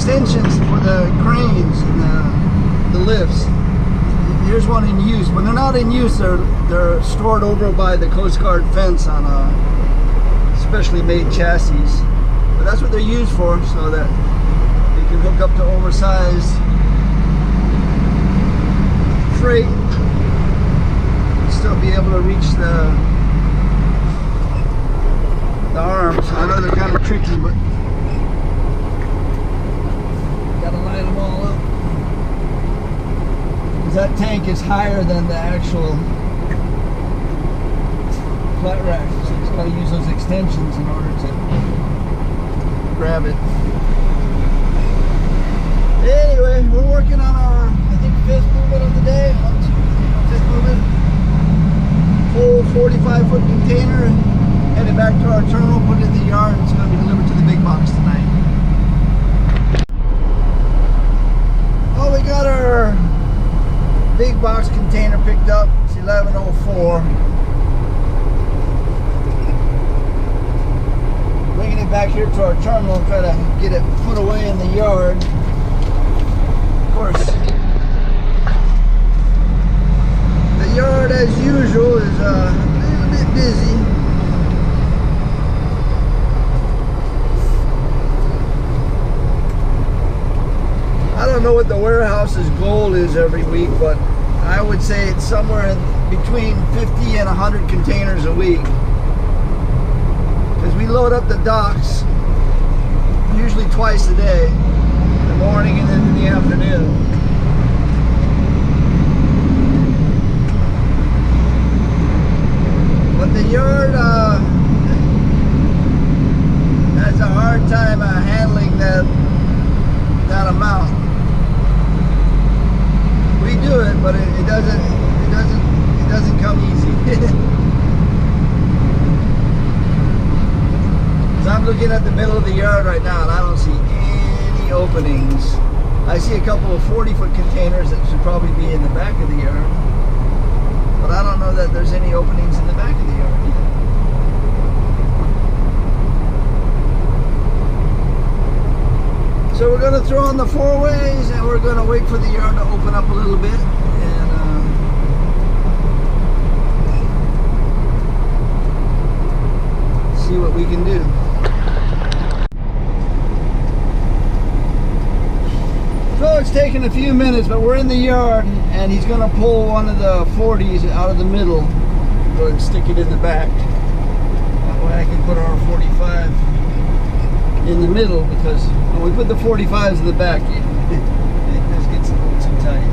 extensions for the cranes and the lifts. Here's one in use. When they're not in use, they're stored over by the Coast Guard fence on a specially made chassis. But that's what they're used for, so that you can hook up to oversized freight and still be able to reach the arms. I know they're kind of tricky, but gotta line them all up. Because that tank is higher than the actual flat rack, so it's got to use those extensions in order to grab it. Anyway, we're working on our, I think, 5th movement of the day. 5th movement. Full 45-foot container, and headed back to our terminal, put it in the yard. It's going to be delivered to the big box tonight. Oh, we got our big box container picked up. It's 11:04. Bringing it back here to our terminal and try to get it put away in the yard. Of course, the yard, as usual, is a little bit busy. I don't know what the warehouse's goal is every week, but I would say it's somewhere in between 50 and 100 containers a week. Because we load up the docks usually twice a day, in the morning and then in the afternoon. But the yard has a hard time handling that amount. We do it, but it doesn't come easy. So I'm looking at the middle of the yard right now, and I don't see any openings. I see a couple of 40-foot containers that should probably be in the back of the yard, but I don't know that there's any openings in the back of the yard either. So we're going to throw on the 4-ways, and we're going to wait for the yard to open up a little bit, and see what we can do. So it's taken a few minutes, but we're in the yard, and he's going to pull one of the 40s out of the middle, go and stick it in the back. That way I can put our 45 in the middle, because when we put the 45s in the back, it just gets a little too tight.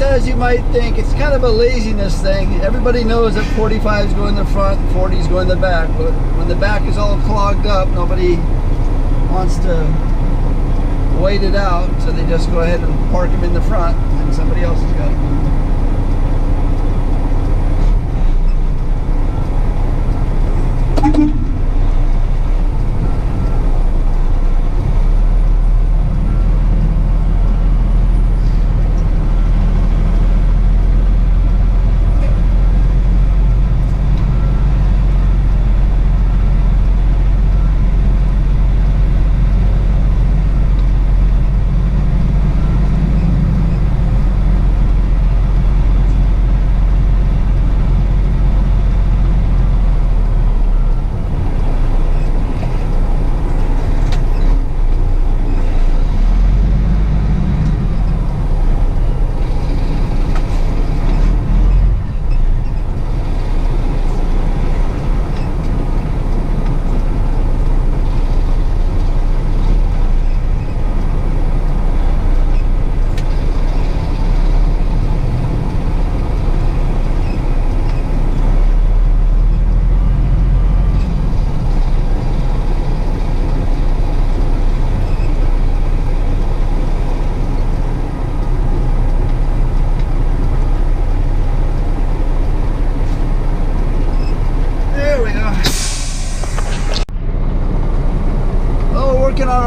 As you might think, it's kind of a laziness thing. Everybody knows that 45s go in the front and 40s go in the back, but when the back is all clogged up, nobody wants to wait it out, so they just go ahead and park them in the front, and somebody else has got them.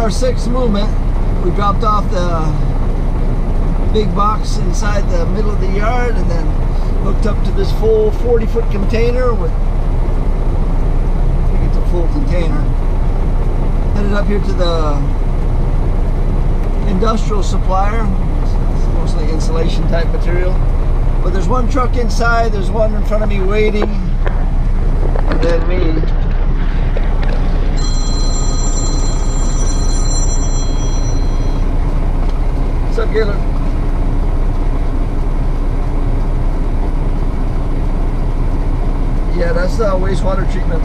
our 6th movement. We dropped off the big box inside the middle of the yard and then hooked up to this full 40-foot container with, I think it's a full container. Headed up here to the industrial supplier. It's mostly insulation type material. But there's one truck inside, there's one in front of me waiting, and then me. What's up, Gaylord? Yeah, that's the wastewater treatment.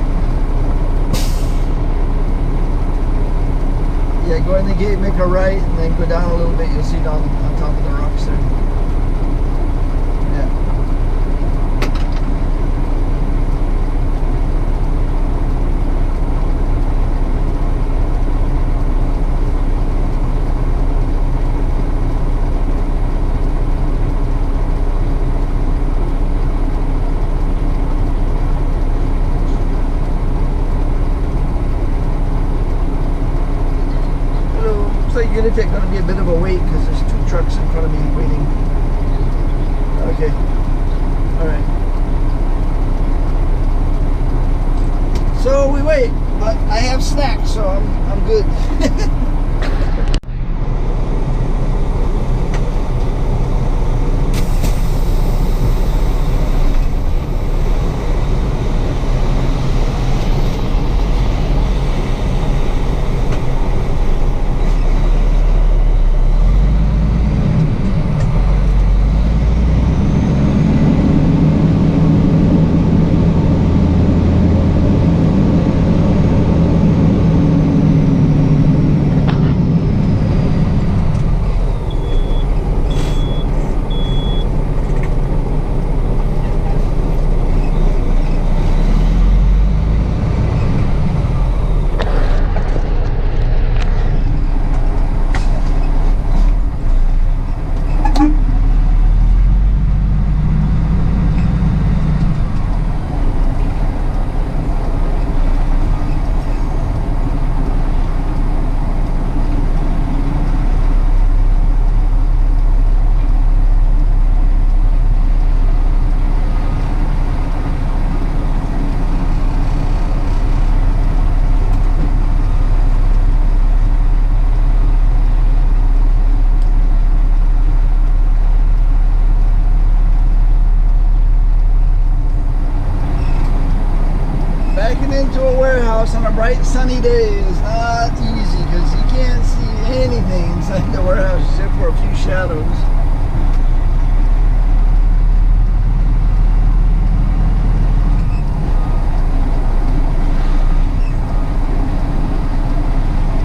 Yeah, go in the gate, make a right, and then go down a little bit. You'll see it on top of the rocks there. Yeah. It's going to be a bit of a wait because there's 2 trucks in front of me waiting. Okay. All right. So we wait, but I have snacks, so I'm good. On a bright sunny day is not easy because you can't see anything inside the warehouse except for a few shadows.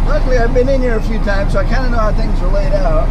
Luckily I've been in here a few times, so I kind of know how things are laid out.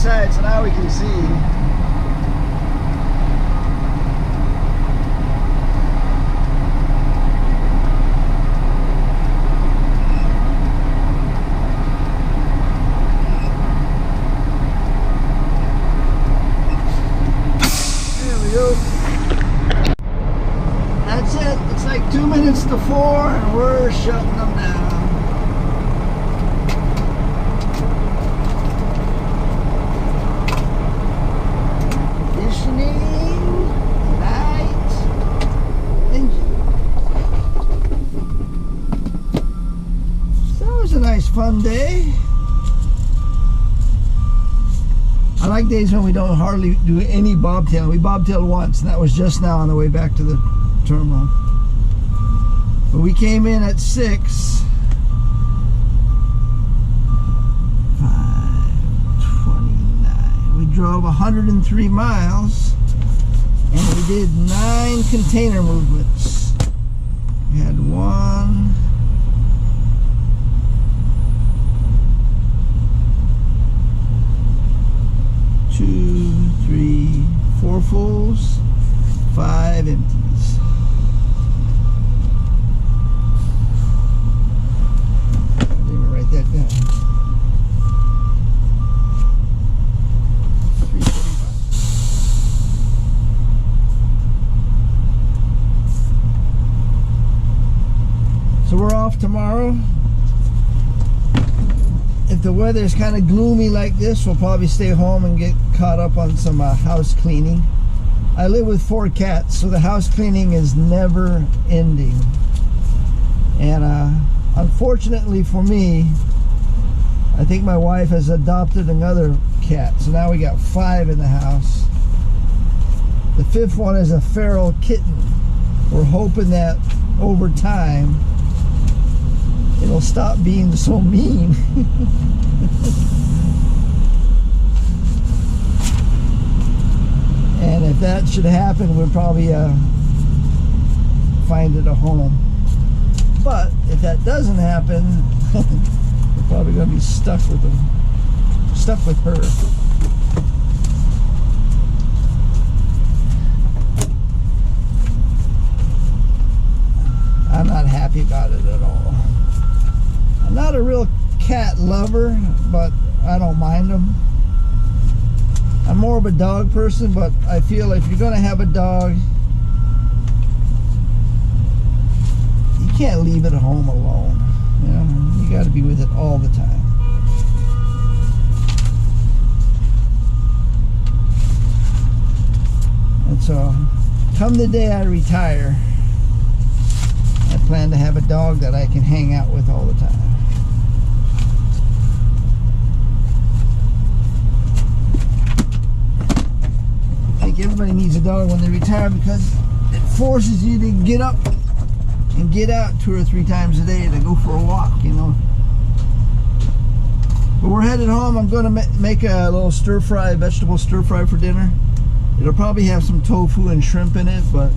So now we can see. There we go. That's it. It's like 2 minutes to 4 and we're shutting them down. Fun day. I like days when we don't hardly do any bobtail. We bobtailed once, and that was just now on the way back to the terminal. But we came in at 6, We drove 103 miles and we did 9 container movements. We had 1, 2, 3, 4 fulls, 5 empties. I didn't even write that down. 345. So we're off tomorrow. If the weather's kind of gloomy like this, we'll probably stay home and get caught up on some house cleaning. I live with 4 cats, so the house cleaning is never ending. And unfortunately for me, I think my wife has adopted another cat, so now we got 5 in the house. The 5th one is a feral kitten. We're hoping that over time it'll stop being so mean. And if that should happen, we'll probably find it a home. But if that doesn't happen, we're probably going to be stuck with them. Stuck with her. I'm not happy about it at all. I'm not a real cat lover, but I don't mind them. I'm more of a dog person, but I feel if you're going to have a dog, you can't leave it at home alone. You know, you got to be with it all the time. And so, come the day I retire, I plan to have a dog that I can hang out with all the time. I think everybody needs a dog when they retire because it forces you to get up and get out 2 or 3 times a day to go for a walk, you know. But we're headed home. I'm going to make a little stir-fry, vegetable stir-fry for dinner. It'll probably have some tofu and shrimp in it, but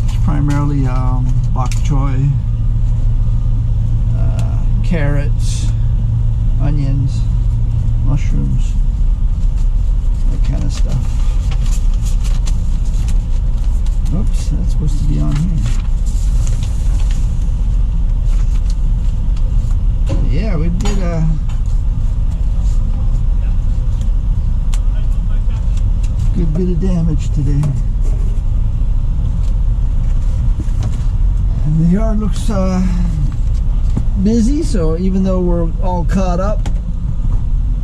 it's primarily bok choy, carrots, onions, mushrooms, that kind of stuff. Oops, that's supposed to be on here. Yeah, we did a good bit of damage today. And the yard looks busy, so even though we're all caught up,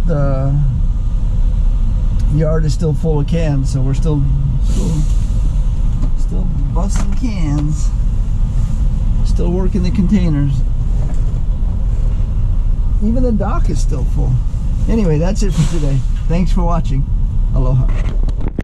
the yard is still full of cans, so we're still busting cans, still working the containers. Even the dock is still full. Anyway, that's it for today. Thanks for watching. Aloha.